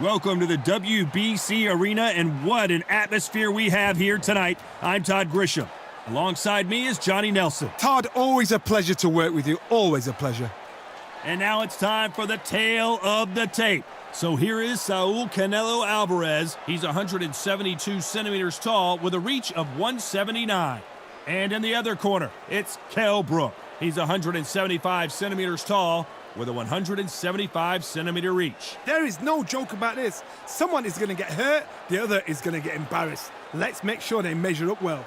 Welcome to the WBC Arena, and what an atmosphere we have here tonight. I'm Todd Grisham. Alongside me is Johnny Nelson. Todd, always a pleasure to work with you. Always a pleasure. And now it's time for the tale of the tape. So here is Saul Canelo Alvarez. He's 172 centimeters tall with a reach of 179. And in the other corner, it's Kell. He's 175 centimeters tall with a 175-centimeter reach. There is no joke about this. Someone is going to get hurt, the other is going to get embarrassed. Let's make sure they measure up well.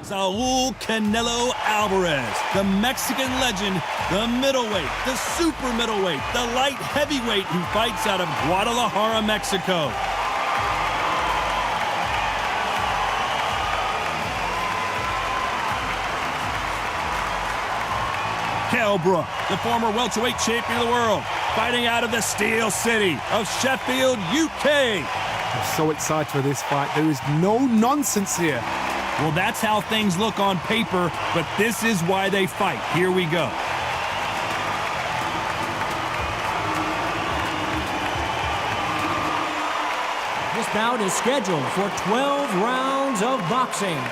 Saul Canelo Alvarez, the Mexican legend, the middleweight, the super middleweight, the light heavyweight who fights out of Guadalajara, Mexico. Kell, the former welterweight champion of the world, fighting out of the Steel City of Sheffield, UK. I'm so excited for this fight. There is no nonsense here. Well, that's how things look on paper, but this is why they fight. Here we go. This bout is scheduled for 12 rounds of boxing.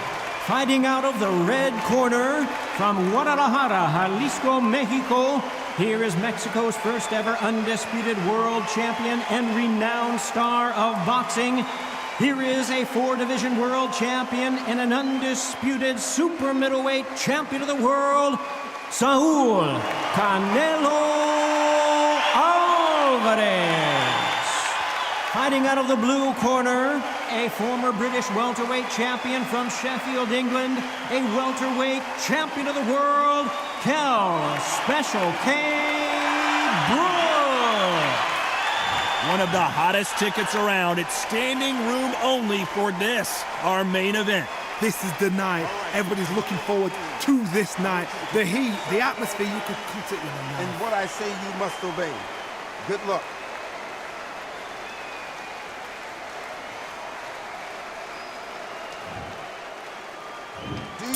Fighting out of the red corner from Guadalajara, Jalisco, Mexico, here is Mexico's first ever undisputed world champion and renowned star of boxing. Here is a four-division world champion and an undisputed super middleweight champion of the world, Saul Canelo Alvarez. Fighting out of the blue corner, a former British welterweight champion from Sheffield, England, a welterweight champion of the world, Kell, Special K. One of the hottest tickets around. It's standing room only for this, our main event. This is the night. Everybody's looking forward to this night. The heat, the atmosphere, you could cut it with a knife. And what I say you must obey. Good luck.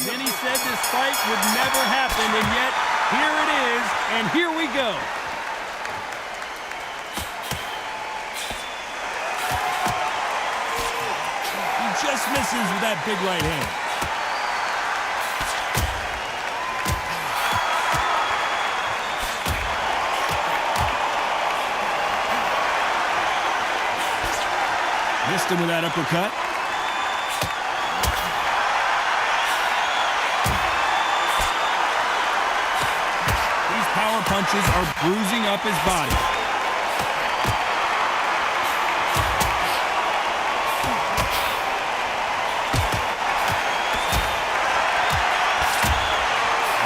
Many said this fight would never happen, and yet here it is, and here we go. Just misses with that big right hand. Missed him with that uppercut. These power punches are bruising up his body.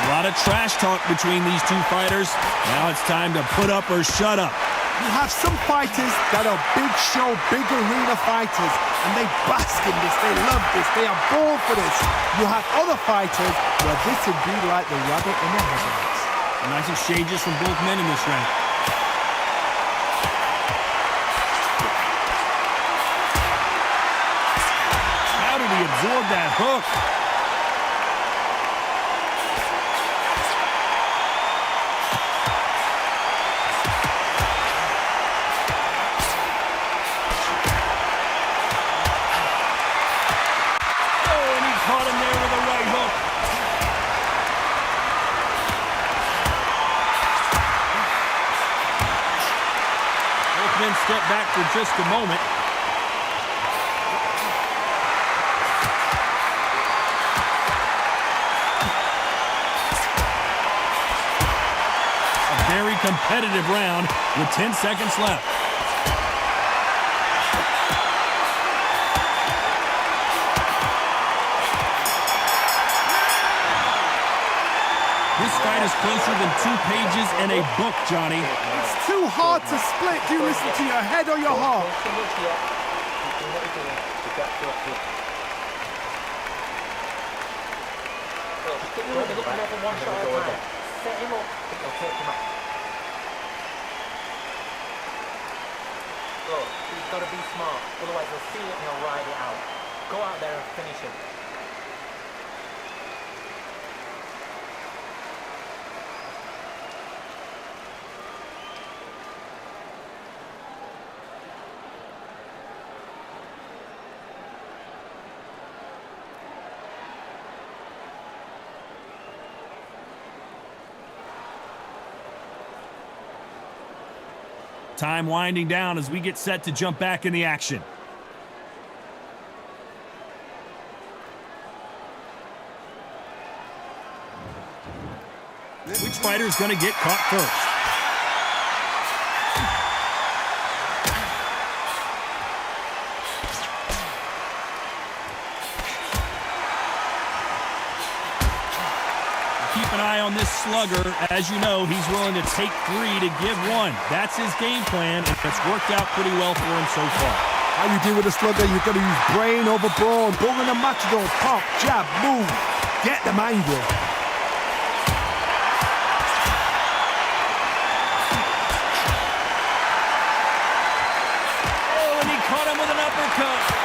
A lot of trash talk between these two fighters. Now it's time to put up or shut up. You have some fighters that are big show, big arena fighters, and they bask in this, they love this, they are born for this. You have other fighters where this would be like the rabbit in the headlights. Nice exchanges from both men in this round. How did he absorb that hook? Caught him there with a right hook. Both men step back for just a moment. A very competitive round with 10 seconds left. This fight is closer than 2 pages in a book, Johnny. It's too hard to split. Do you listen to your head or your heart? Set him up. Go. got to be smart. Otherwise, he'll feel it and he'll ride it out. Go out there and finish him. Time winding down as we get set to jump back in the action. Which fighter's going to get caught first? Keep an eye on this slugger. As you know, he's willing to take 3 to give 1. That's his game plan, and it's worked out pretty well for him so far. How you deal with a slugger? You've got to use brain over brawn. Go in the matador, pop, jab, move. Get them angry. Oh, and he caught him with an uppercut.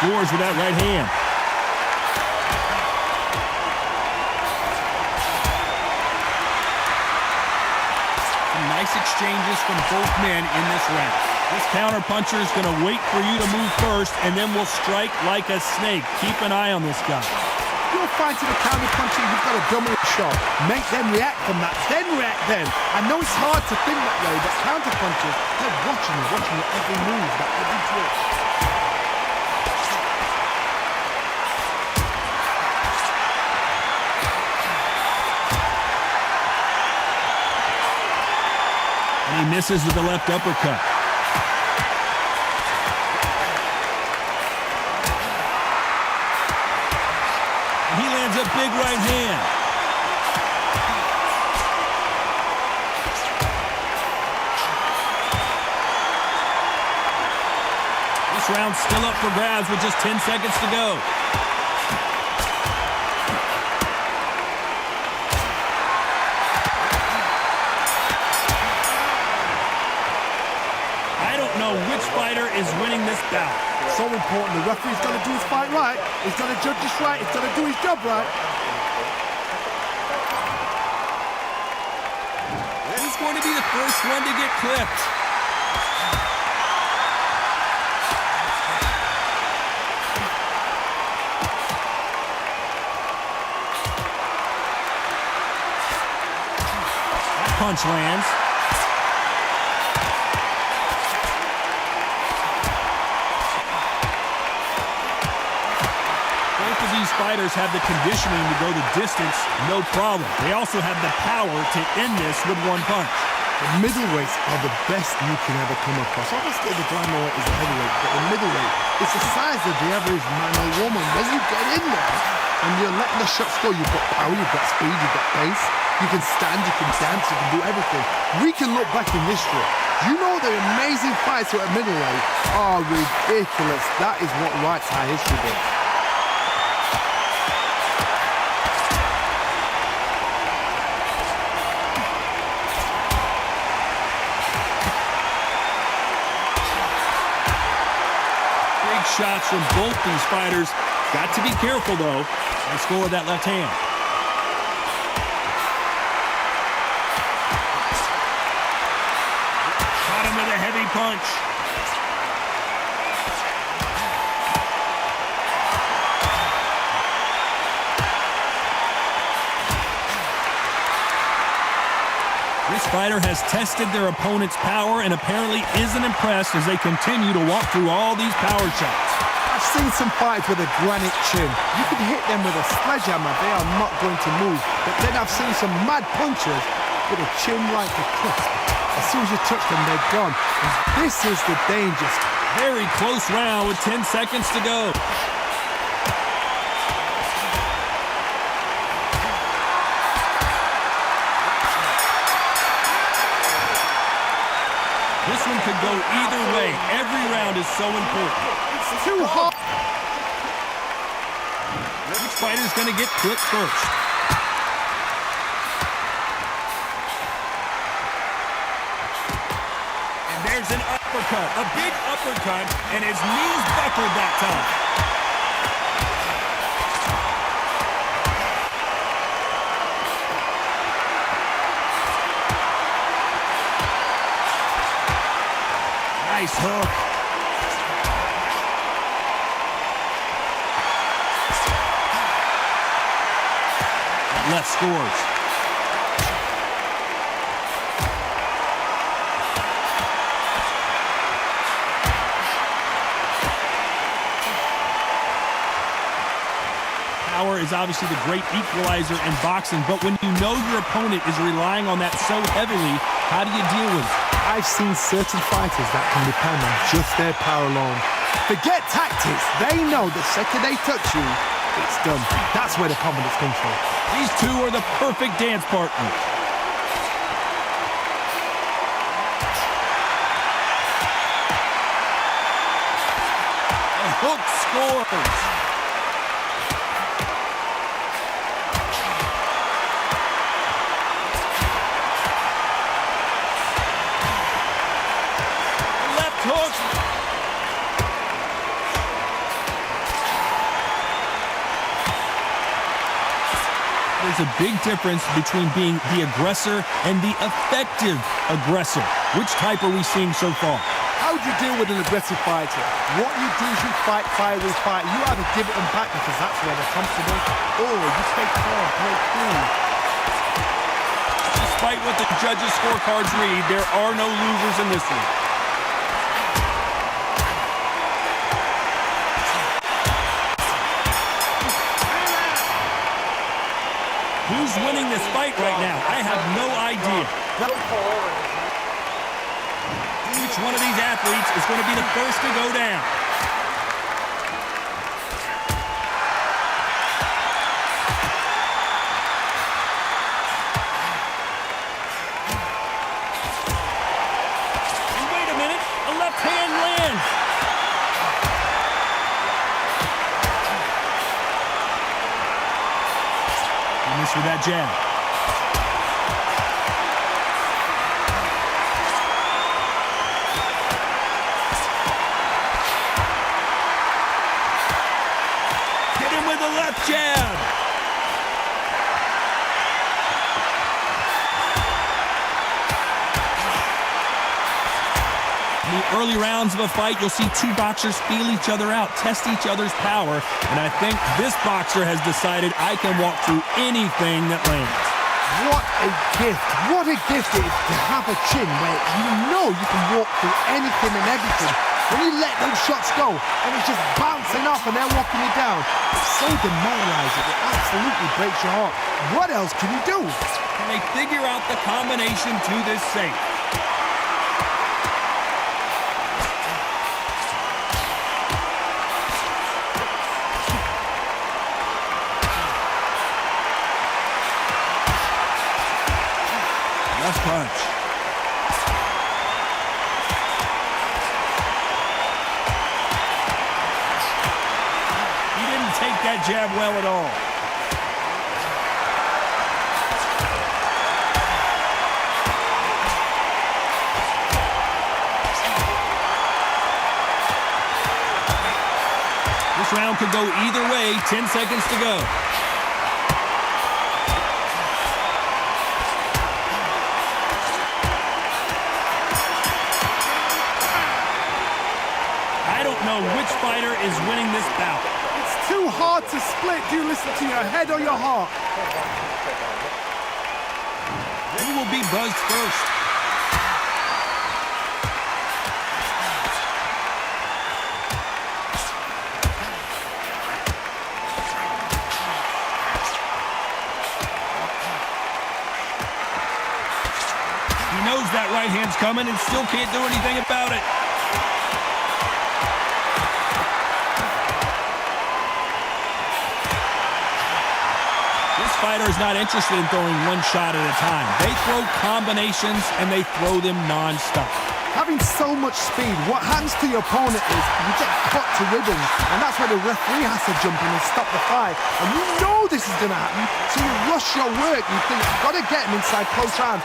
Scores with that right hand. Some nice exchanges from both men in this round. This counterpuncher is going to wait for you to move first, and then will strike like a snake. Keep an eye on this guy. You're fighting a counterpuncher, you've got a dominant shot. Make them react from that, then react then. I know it's hard to think that way, but counterpunchers, they're watching your every move, that every twitch. He misses with the left uppercut. He lands a big right hand. This round's still up for grabs with just 10 seconds to go. Which fighter is winning this bout? So important. The referee's got to do his fight right. He's got to judge this right. He's got to do his job right. Who's going to be the first one to get clipped? That punch lands. These fighters have the conditioning to go the distance, no problem. They also have the power to end this with one punch. The middleweights are the best you can ever come across. Obviously, the flyweight is a heavyweight, but the middleweight, it's the size of the average man or woman. When you get in there and you're letting the shots go, you've got power, you've got speed, you've got pace. You can stand, you can dance, you can do everything. We can look back in history. You know the amazing fights at middleweight are ridiculous. That is what writes our history books. Shots from both these fighters. Got to be careful, though. Nice score with that left hand. Caught him with a heavy punch. This fighter has tested their opponent's power and apparently isn't impressed as they continue to walk through all these power shots. I've seen some fights with a granite chin. You can hit them with a sledgehammer, they are not going to move. But then I've seen some mad punchers with a chin like a crisp. As soon as you touch them, they're gone. And this is the danger. Very close round with 10 seconds to go. This one could go either way. Every round is so important. too hard. Which fighter's going to get clipped first? And there's an uppercut, a big uppercut, and his knees buckled that time. Nice hook. Left scores. Power is obviously the great equalizer in boxing, but when you know your opponent is relying on that so heavily, how do you deal with it? I've seen certain fighters that can depend on just their power alone. Forget tactics. They know the second they touch you, it's done. That's where the confidence comes from. These two are the perfect dance partners. A hook scores. Hook. There's a big difference between being the aggressor and the effective aggressor. Which type are we seeing so far? How do you deal with an aggressive fighter? What you do is you fight fire with fire. You either give it them back because that's where they're comfortable, or you stay calm, play cool. Despite what the judges' scorecards read, there are no losers in this one. Who's winning this fight right now? I have no idea. Which one of these athletes is going to be the first to go down? And wait a minute, a left hand lands. With that jab. Hit him with the left jab. In the early rounds of a fight, you'll see two boxers feel each other out, test each other's power, and I think this boxer has decided I can walk through anything that lands. What a gift. What a gift it is to have a chin where you know you can walk through anything and everything. When you let those shots go and it's just bouncing off and they're walking you down, it's so demoralizing. It absolutely breaks your heart. What else can you do? Can they figure out the combination to this safe? Left punch. He didn't take that jab well at all. This round could go either way. 10 seconds to go. Which fighter is winning this bout? It's too hard to split. Do you listen to your head or your heart? Who will be buzzed first? He knows that right hand's coming and still can't do anything about it. Fighter is not interested in throwing one shot at a time. They throw combinations and they throw them non-stop. Having so much speed, what happens to your opponent is you get cut to ribbons, and that's where the referee has to jump in and stop the fight. And you know this is going to happen, so you rush your work. You think, I've got to get him inside close round.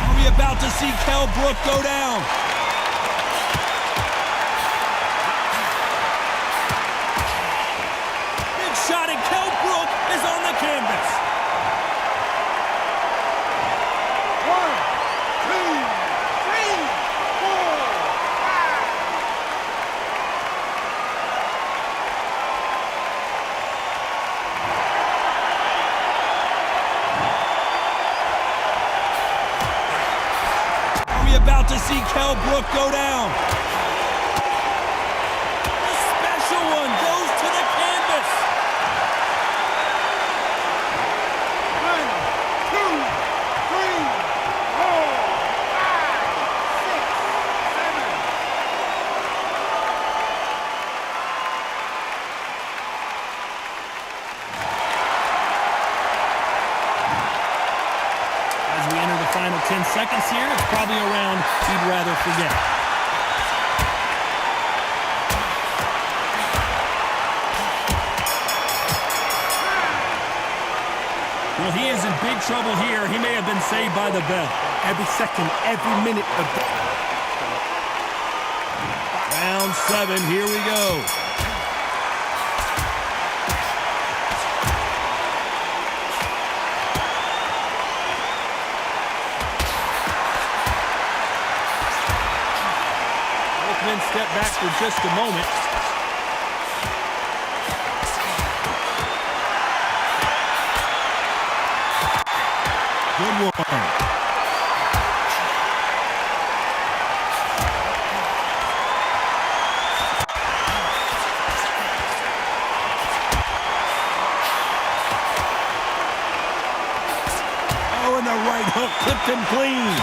Are we about to see Kell go down? Big shot, and Kell is on the canvas. 1, 2, 3, 4, 5. Are we about to see Kell go down? The special one goes to the canvas. 1, 2, 3, 4, 5, 6, 7. As we enter the final 10 seconds here, it's probably a round you'd rather forget. Well, he is in big trouble here. He may have been saved by the bell. Every second, every minute of the... Round 7, here we go. Both men step back for just a moment. Good one. Oh, and the right hook clipped him clean.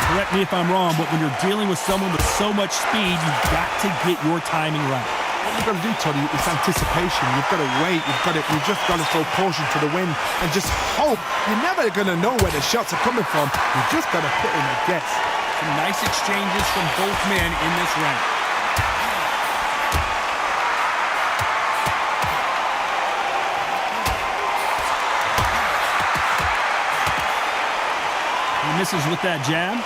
Correct me if I'm wrong, but when you're dealing with someone with so much speed, you've got to get your timing right. What you've got to do, Tony, is anticipation. You've got to wait. You just got to throw caution to the wind and just hope. You're never going to know where the shots are coming from. You just got to put in a guess. Some nice exchanges from both men in this round. He misses with that jab.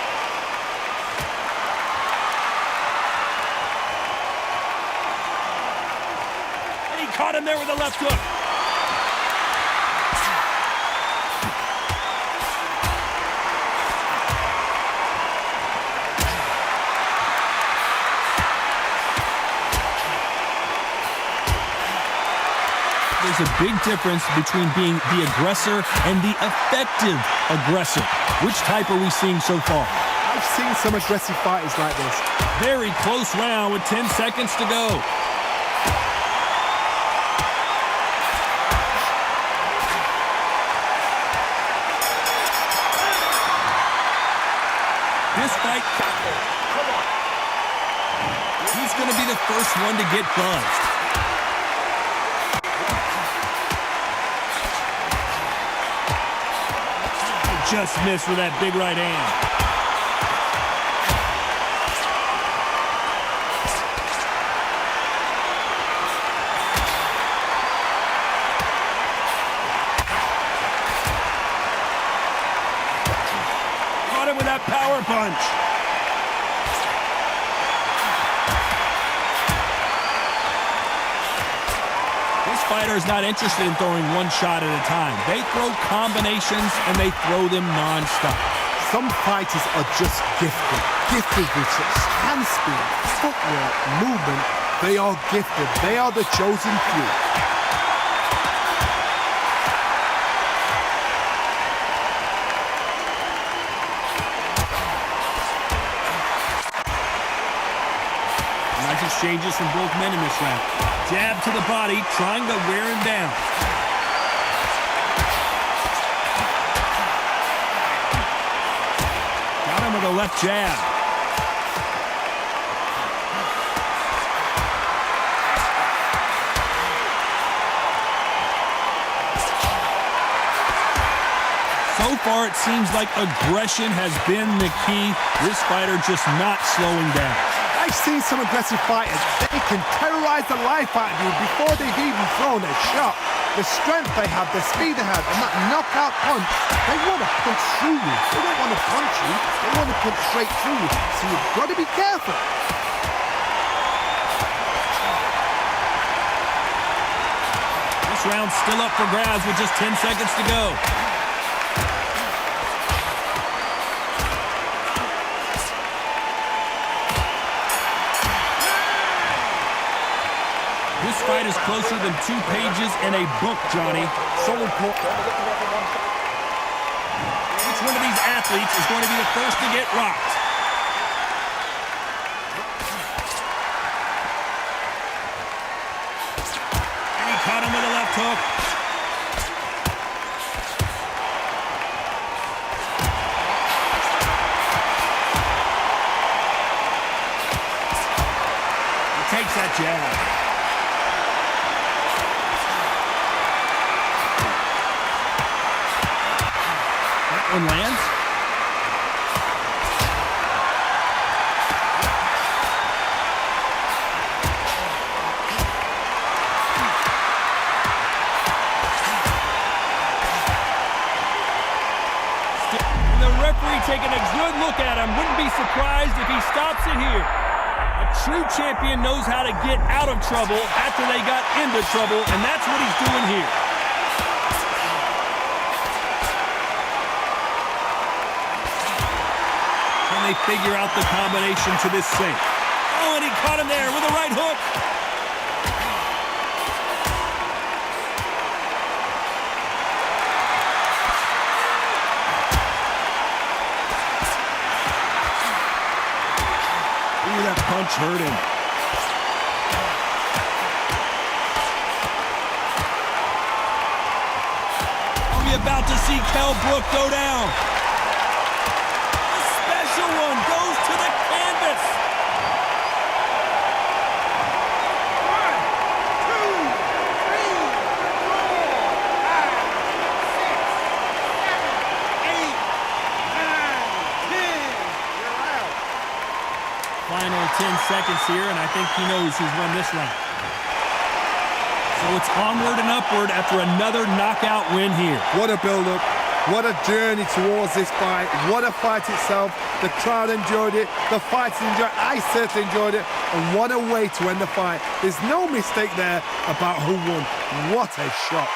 Caught him there with a left hook. There's a big difference between being the aggressor and the effective aggressor. Which type are we seeing so far? I've seen some aggressive fighters like this. Very close round with 10 seconds to go. This fight, he's going to be the first one to get buzzed. Just missed with that big right hand. Caught him with that power punch. This fighter is not interested in throwing one shot at a time. They throw combinations and they throw them non-stop. Some fighters are just gifted. Gifted with such hand speed, footwork, movement. They are gifted. They are the chosen few. Nice exchanges from both men in this round. Jab to the body, trying to wear him down. Got him with a left jab. So far, it seems like aggression has been the key. This fighter just not slowing down. I've seen some aggressive fighters. They can terrorize the life out of you before they've even thrown a shot. The strength they have, the speed they have, and that knockout punch, they want to punch through you. They don't want to punch you. They want to punch straight through you. So you've got to be careful. This round's still up for grabs with just 10 seconds to go. This fight is closer than 2 pages in a book, Johnny. So important. Which one of these athletes is going to be the first to get rocked? And he caught him with a left hook. He takes that jab. One lands. The referee taking a good look at him. Wouldn't be surprised if he stops it here. A true champion knows how to get out of trouble after they got into trouble, and that's what he's doing here. They figure out the combination to this sink. Oh, and he caught him there with a right hook. Ooh, that punch hurt him. Are we about to see Kell go down? One goes to the canvas. 1, 2, 3, 4, 5, 6, 7, 8, 9, 10. You're out. Final 10 seconds here, and I think he knows who's won this round. So it's onward and upward after another knockout win here. What a build-up. What a journey towards this fight. What a fight itself. The crowd enjoyed it. The fighters enjoyed it. I certainly enjoyed it. And what a way to end the fight. There's no mistake there about who won. What a shot.